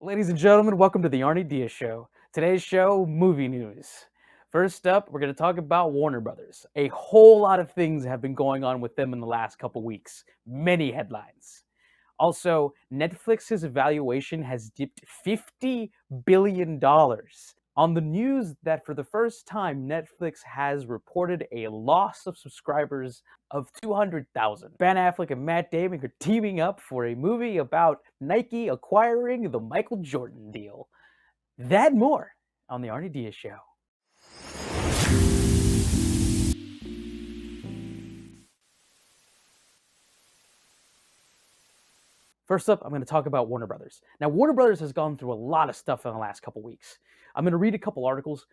Ladies and gentlemen, welcome to the Arnie Diaz Show. Today's show, movie news. First up, we're going to talk about Warner Brothers. A whole lot of things have been going on with them in the last couple weeks. Many headlines. Also, Netflix's valuation has dipped $50 billion on the news that for the first time, Netflix has reported a loss of subscribers of 200,000. Ben Affleck and Matt Damon are teaming up for a movie about Nike acquiring the Michael Jordan deal. That and more on the Arnie Diaz Show. First up, I'm going to talk about Warner Brothers. Now, Warner Brothers has gone through a lot of stuff in the last couple weeks. I'm going to read a couple articles,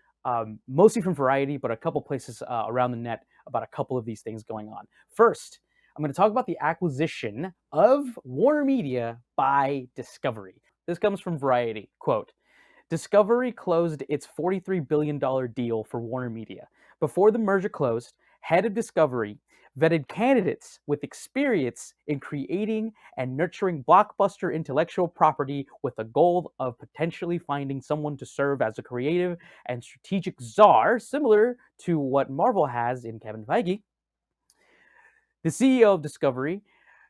mostly from Variety, but a couple places around the net about a couple of these things going on. First, I'm going to talk about the acquisition of Warner Media by Discovery. This comes from Variety. Quote, Discovery closed its $43 billion deal for Warner Media. Before the merger closed, head of Discovery vetted candidates with experience in creating and nurturing blockbuster intellectual property with the goal of potentially finding someone to serve as a creative and strategic czar, similar to what Marvel has in Kevin Feige. The CEO of Discovery,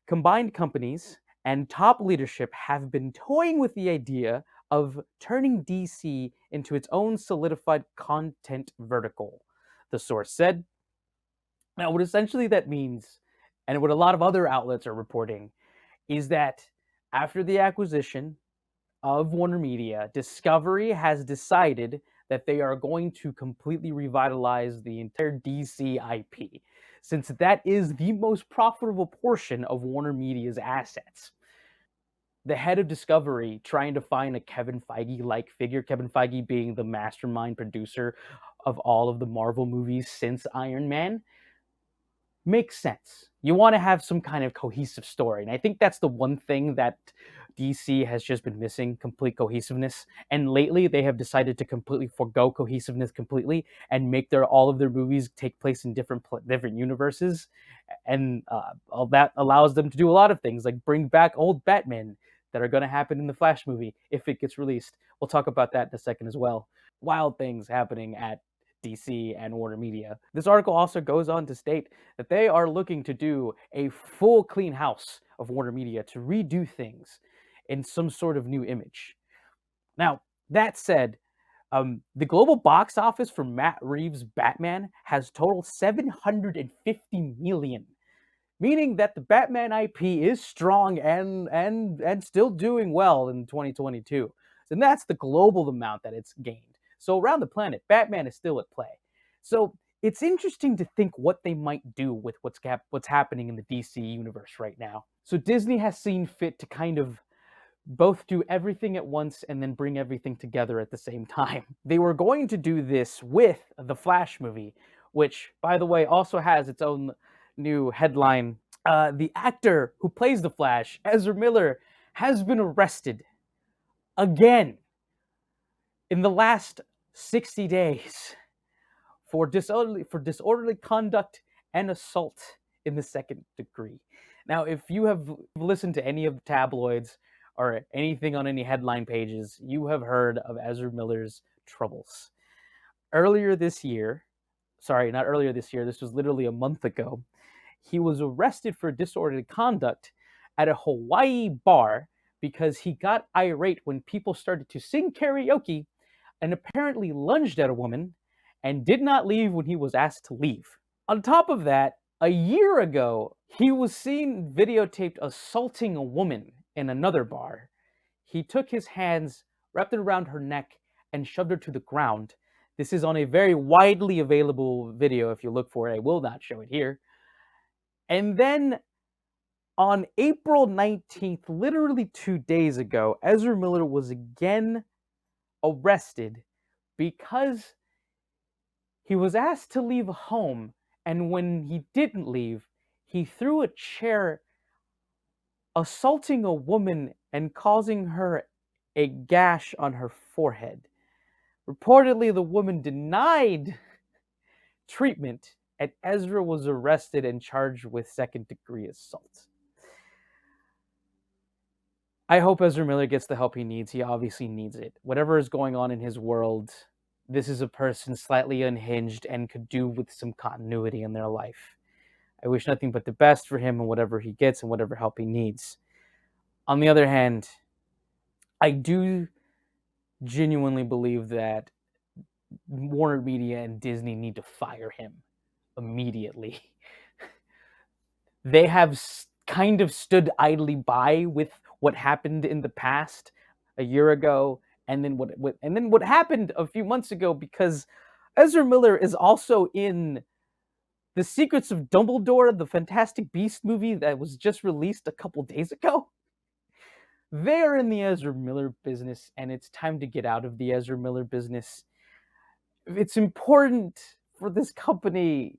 combined companies, and top leadership have been toying with the idea of turning DC into its own solidified content vertical, the source said. Now, what essentially that means, and what a lot of other outlets are reporting, is that after the acquisition of Warner Media, Discovery has decided that they are going to completely revitalize the entire DC IP, since that is the most profitable portion of Warner Media's assets. The head of Discovery trying to find a Kevin Feige-like figure, Kevin Feige being the mastermind producer of all of the Marvel movies since Iron Man, makes sense. You want to have some kind of cohesive story. And I think that's the one thing that DC has just been missing, complete cohesiveness. And lately they have decided to completely forego cohesiveness completely and make all of their movies take place in different universes. And all that allows them to do a lot of things, like bring back old Batman that are going to happen in the Flash movie if it gets released. We'll talk about that in a second as well. Wild things happening at DC and Warner Media. This article also goes on to state that they are looking to do a full clean house of Warner Media to redo things in some sort of new image. Now, that said, the global box office for Matt Reeves' Batman has totaled 750 million, meaning that the Batman IP is strong and still doing well in 2022. And that's the global amount that it's gained. So around the planet, Batman is still at play. So it's interesting to think what they might do with what's happening in the DC universe right now. So Disney has seen fit to kind of both do everything at once and then bring everything together at the same time. They were going to do this with the Flash movie, which, by the way, also has its own new headline. The actor who plays the Flash, Ezra Miller, has been arrested again in the last 60 days for disorderly conduct and assault in the second degree. Now, if you have listened to any of the tabloids or anything on any headline pages, you have heard of Ezra Miller's troubles. Earlier this year, sorry, not earlier this year, this was literally a month ago, he was arrested for disorderly conduct at a Hawaii bar because he got irate when people started to sing karaoke and apparently lunged at a woman and did not leave when he was asked to leave. On top of that, a year ago, he was seen videotaped assaulting a woman in another bar. He took his hands, wrapped it around her neck, and shoved her to the ground. This is on a very widely available video if you look for it. I will not show it here. And then on April 19th, literally 2 days ago, Ezra Miller was again arrested because he was asked to leave home, and when he didn't leave, he threw a chair, assaulting a woman and causing her a gash on her forehead. Reportedly, the woman denied treatment, and Ezra was arrested and charged with second-degree assault. I hope Ezra Miller gets the help he needs. He obviously needs it. Whatever is going on in his world, this is a person slightly unhinged and could do with some continuity in their life. I wish nothing but the best for him and whatever he gets and whatever help he needs. On the other hand, I do genuinely believe that Warner Media and Disney need to fire him immediately. They have kind of stood idly by with what happened in the past a year ago, and then what happened a few months ago, because Ezra Miller is also in The Secrets of Dumbledore, the Fantastic Beast movie that was just released a couple days ago. They're in the Ezra Miller business, and it's time to get out of the Ezra Miller business. It's important for this company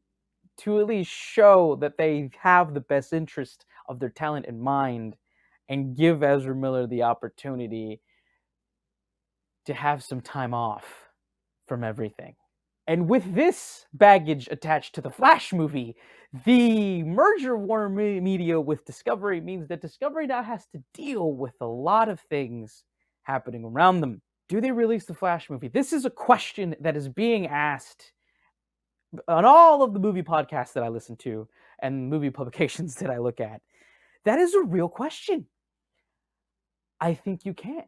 to at least show that they have the best interest of their talent in mind and give Ezra Miller the opportunity to have some time off from everything. And with this baggage attached to the Flash movie, the merger of Warner Media with Discovery means that Discovery now has to deal with a lot of things happening around them. Do they release the Flash movie? This is a question that is being asked on all of the movie podcasts that I listen to and movie publications that I look at. That is a real question. I think you can't,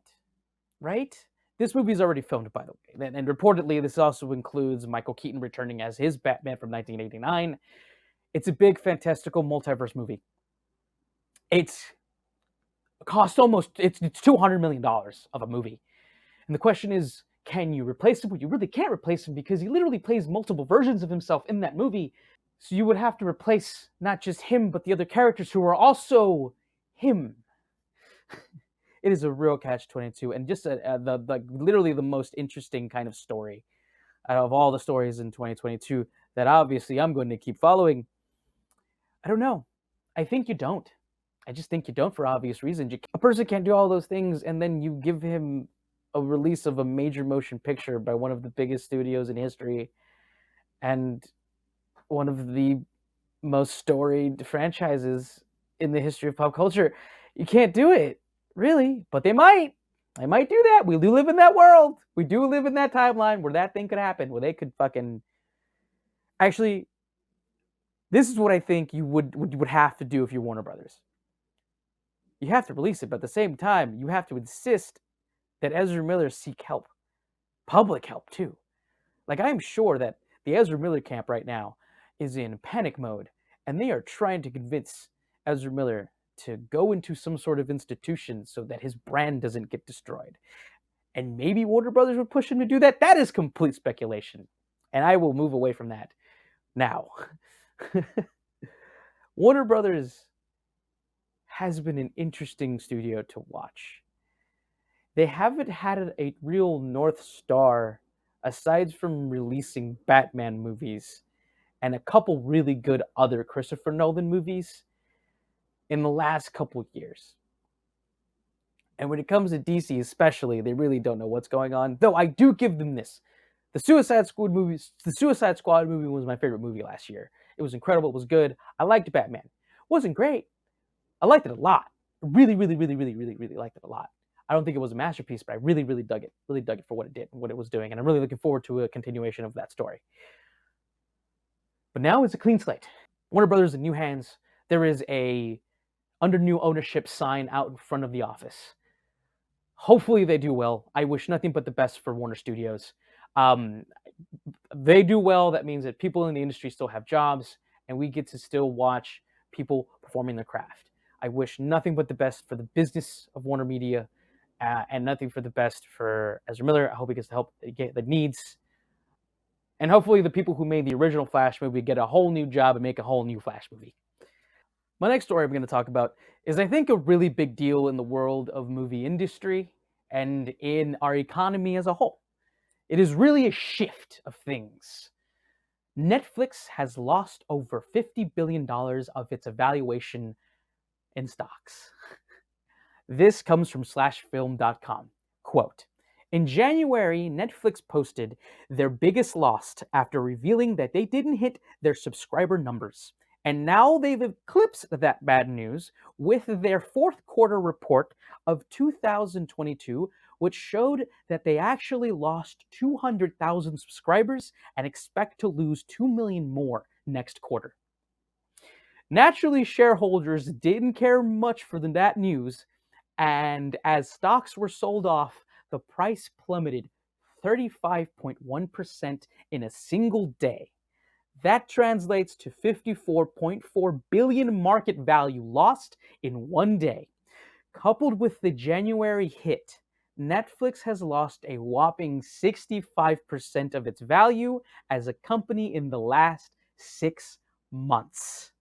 right? This movie is already filmed, by the way. And reportedly, this also includes Michael Keaton returning as his Batman from 1989. It's a big, fantastical multiverse movie. It's cost it's $200 million of a movie. And the question is, can you replace him? Well, you really can't replace him because he literally plays multiple versions of himself in that movie. So you would have to replace not just him, but the other characters who are also him. It is a real catch-22, and just literally the most interesting kind of story out of all the stories in 2022 that obviously I'm going to keep following. I don't know. I think you don't. I just think you don't for obvious reasons. A person can't do all those things, and then you give him a release of a major motion picture by one of the biggest studios in history and one of the most storied franchises in the history of pop culture. You can't do it, really, but they might. They might do that. We do live in that world. We do live in that timeline where that thing could happen, where they could fucking... Actually, this is what I think you would have to do if you're Warner Brothers. You have to release it, but at the same time, you have to insist that Ezra Miller seek help. Public help, too. Like, I am sure that the Ezra Miller camp right now is in panic mode, and they are trying to convince Ezra Miller to go into some sort of institution so that his brand doesn't get destroyed. And maybe Warner Brothers would push him to do that. That is complete speculation, and I will move away from that now. Warner Brothers has been an interesting studio to watch. They haven't had a real North Star aside from releasing Batman movies and a couple really good other Christopher Nolan movies in the last couple years. And when it comes to DC especially, they really don't know what's going on. Though I do give them this. The Suicide Squad movie was my favorite movie last year. It was incredible. It was good. I liked Batman. It wasn't great. I liked it a lot. Really, really, really, really, really, really liked it a lot. I don't think it was a masterpiece, but I really, really dug it. Really dug it for what it did and what it was doing. And I'm really looking forward to a continuation of that story. But now it's a clean slate. Warner Brothers in new hands. There is a under new ownership sign out in front of the office. Hopefully they do well. I wish nothing but the best for Warner Studios. They do well. That means that people in the industry still have jobs, and we get to still watch people performing their craft. I wish nothing but the best for the business of Warner Media, and nothing for the best for Ezra Miller. I hope he gets the help that needs. And hopefully the people who made the original Flash movie get a whole new job and make a whole new Flash movie. My next story I'm going to talk about is, I think, a really big deal in the world of movie industry and in our economy as a whole. It is really a shift of things. Netflix has lost over $50 billion of its valuation in stocks. This comes from slashfilm.com. Quote, in January, Netflix posted their biggest loss after revealing that they didn't hit their subscriber numbers And now they've eclipsed that bad news with their fourth quarter report of 2022, which showed that they actually lost 200,000 subscribers and expect to lose 2 million more next quarter. Naturally, shareholders didn't care much for that news, and as stocks were sold off, the price plummeted 35.1% in a single day. That translates to 54.4 billion market value lost in one day. Coupled with the January hit, Netflix has lost a whopping 65% of its value as a company in the last 6 months.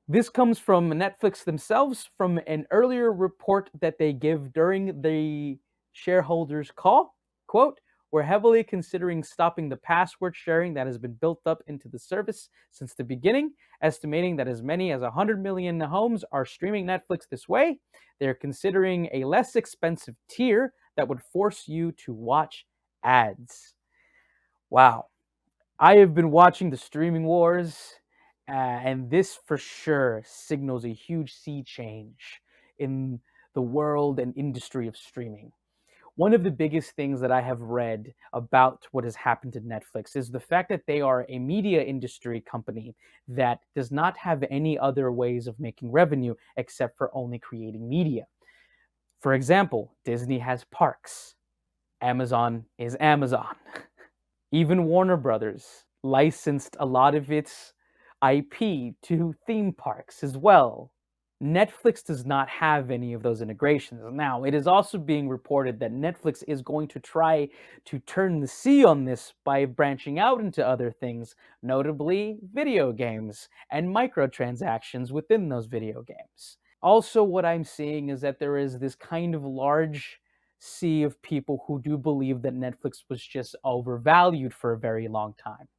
This comes from Netflix themselves from an earlier report that they give during the shareholders call. Quote, "We're heavily considering stopping the password sharing that has been built up into the service since the beginning, estimating that as many as 100 million homes are streaming Netflix this way. They're considering a less expensive tier that would force you to watch ads." Wow. I have been watching the streaming wars, and this for sure signals a huge sea change in the world and industry of streaming. One of the biggest things that I have read about what has happened to Netflix is the fact that they are a media industry company that does not have any other ways of making revenue except for only creating media. For example, Disney has parks. Amazon is Amazon. Even Warner Brothers licensed a lot of its IP to theme parks as well. Netflix does not have any of those integrations. Now, it is also being reported that Netflix is going to try to turn the sea on this by branching out into other things, notably video games and microtransactions within those video games. Also, what I'm seeing is that there is this kind of large sea of people who do believe that Netflix was just overvalued for a very long time.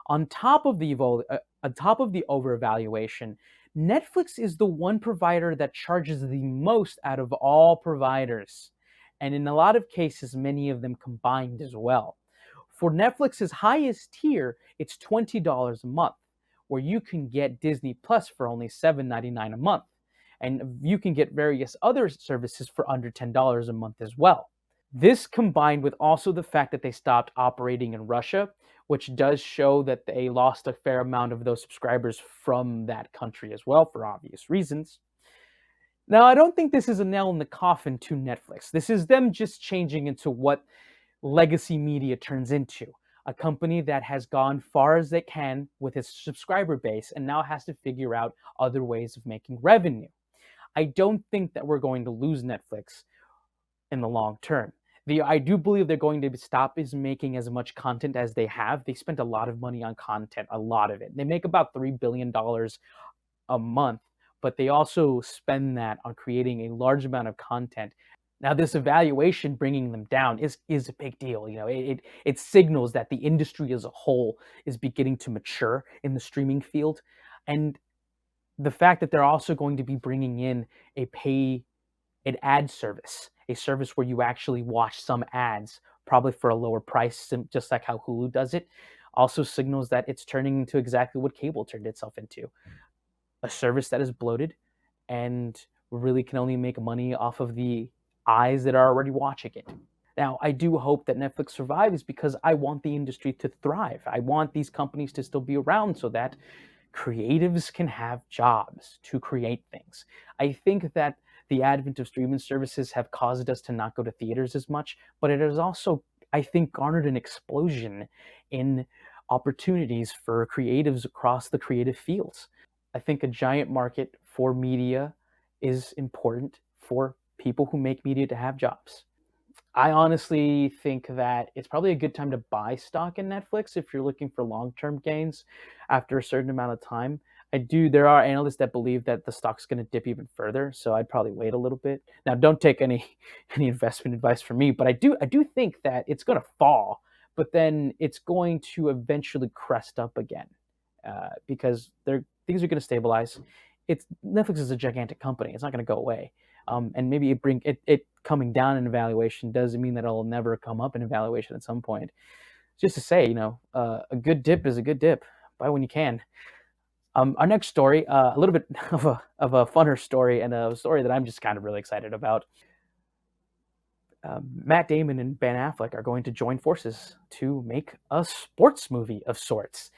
On top of the overvaluation, Netflix is the one provider that charges the most out of all providers, and in a lot of cases, many of them combined as well. For Netflix's highest tier, it's $20 a month, where you can get Disney Plus for only $7.99 a month, and you can get various other services for under $10 a month as well. This combined with also the fact that they stopped operating in Russia, which does show that they lost a fair amount of those subscribers from that country as well, for obvious reasons. Now, I don't think this is a nail in the coffin to Netflix. This is them just changing into what legacy media turns into, a company that has gone far as it can with its subscriber base and now has to figure out other ways of making revenue. I don't think that we're going to lose Netflix in the long term. I do believe they're going to stop making as much content as they have. They spent a lot of money on content, a lot of it. They make about $3 billion a month, but they also spend that on creating a large amount of content. Now, this evaluation bringing them down is a big deal. You know, it signals that the industry as a whole is beginning to mature in the streaming field, and the fact that they're also going to be bringing in an ad service, a service where you actually watch some ads, probably for a lower price, just like how Hulu does it, also signals that it's turning into exactly what cable turned itself into, a service that is bloated and really can only make money off of the eyes that are already watching it. Now, I do hope that Netflix survives because I want the industry to thrive. I want these companies to still be around so that creatives can have jobs to create things. I think that the advent of streaming services have caused us to not go to theaters as much, but it has also, I think, garnered an explosion in opportunities for creatives across the creative fields. I think a giant market for media is important for people who make media to have jobs. I honestly think that it's probably a good time to buy stock in Netflix if you're looking for long-term gains after a certain amount of time. There are analysts that believe that the stock's going to dip even further, so I'd probably wait a little bit. Now, don't take any any investment advice from me, but I do think that it's going to fall, but then it's going to eventually crest up again because things are going to stabilize. Netflix is a gigantic company; it's not going to go away. And maybe it coming down in evaluation doesn't mean that it'll never come up in evaluation at some point. Just to say, a good dip is a good dip. buy when you can. Our next story, a little bit of a funner story, and a story that I'm just kind of really excited about. Matt Damon and Ben Affleck are going to join forces to make a sports movie of sorts,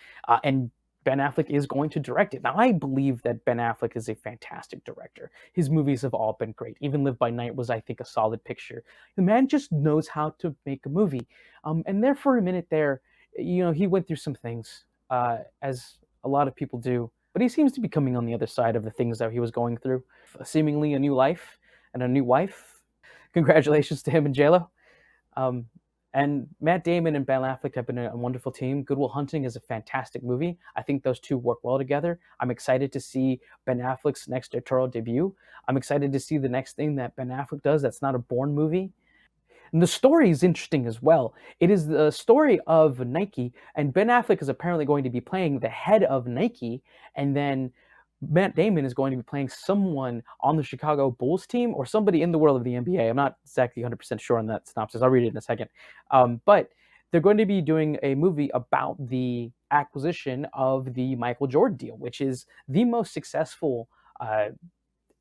and Ben Affleck is going to direct it. Now, I believe that Ben Affleck is a fantastic director. His movies have all been great. Even Live by Night was, I think, a solid picture. The man just knows how to make a movie. And there, for a minute there, he went through some things, as a lot of people do. But he seems to be coming on the other side of the things that he was going through. Seemingly a new life and a new wife. Congratulations to him and JLo. Um, and Matt Damon and Ben Affleck have been a wonderful team. Good Will Hunting is a fantastic movie. I think those two work well together. I'm excited to see Ben Affleck's next directorial debut. I'm excited to see the next thing that Ben Affleck does that's not a Bourne movie. And the story is interesting as well. It is the story of Nike, and Ben Affleck is apparently going to be playing the head of Nike, and then Matt Damon is going to be playing someone on the Chicago Bulls team or somebody in the world of the NBA. I'm not exactly 100% sure on that synopsis. I'll read it in a second. But they're going to be doing a movie about the acquisition of the Michael Jordan deal, which is the most successful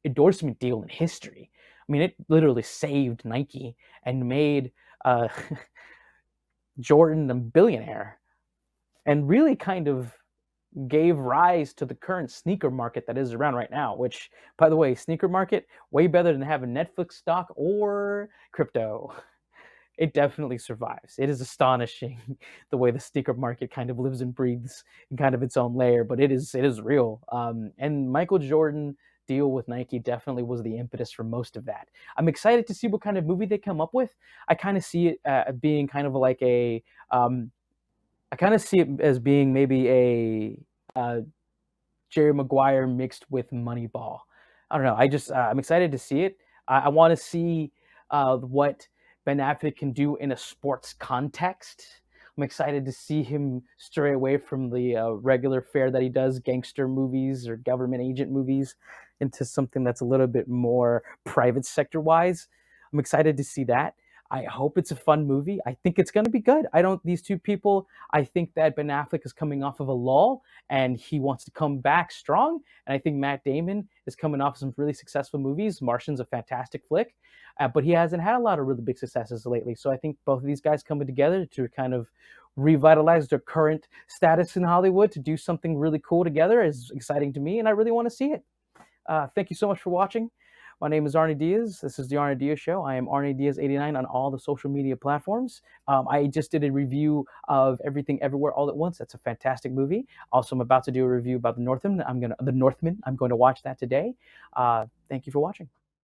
endorsement deal in history. I mean, it literally saved Nike and made Jordan a billionaire, and really kind of gave rise to the current sneaker market that is around right now, which, by the way, sneaker market, way better than having Netflix stock or crypto. It definitely survives. It is astonishing the way the sneaker market kind of lives and breathes in kind of its own layer, but it is real. And Michael Jordan deal with Nike definitely was the impetus for most of that. I'm excited to see what kind of movie they come up with. I kind of see it being kind of like I kind of see it as being maybe Jerry Maguire mixed with Moneyball. I don't know. I'm excited to see it. I want to see what Ben Affleck can do in a sports context. I'm excited to see him stray away from the regular fare that he does, gangster movies or government agent movies, into something that's a little bit more private sector wise. I'm excited to see that. I hope it's a fun movie. I think it's going to be good. These two people, I think that Ben Affleck is coming off of a lull and he wants to come back strong. And I think Matt Damon is coming off some really successful movies. Martian's a fantastic flick, but he hasn't had a lot of really big successes lately. So I think both of these guys coming together to kind of revitalize their current status in Hollywood to do something really cool together is exciting to me, and I really want to see it. Thank you so much for watching. My name is Arnie Diaz. This is the Arnie Diaz Show. I am Arnie Diaz89 on all the social media platforms. I just did a review of Everything Everywhere All at Once. That's a fantastic movie. Also, I'm about to do a review about The Northman. I'm going to watch that today. Thank you for watching.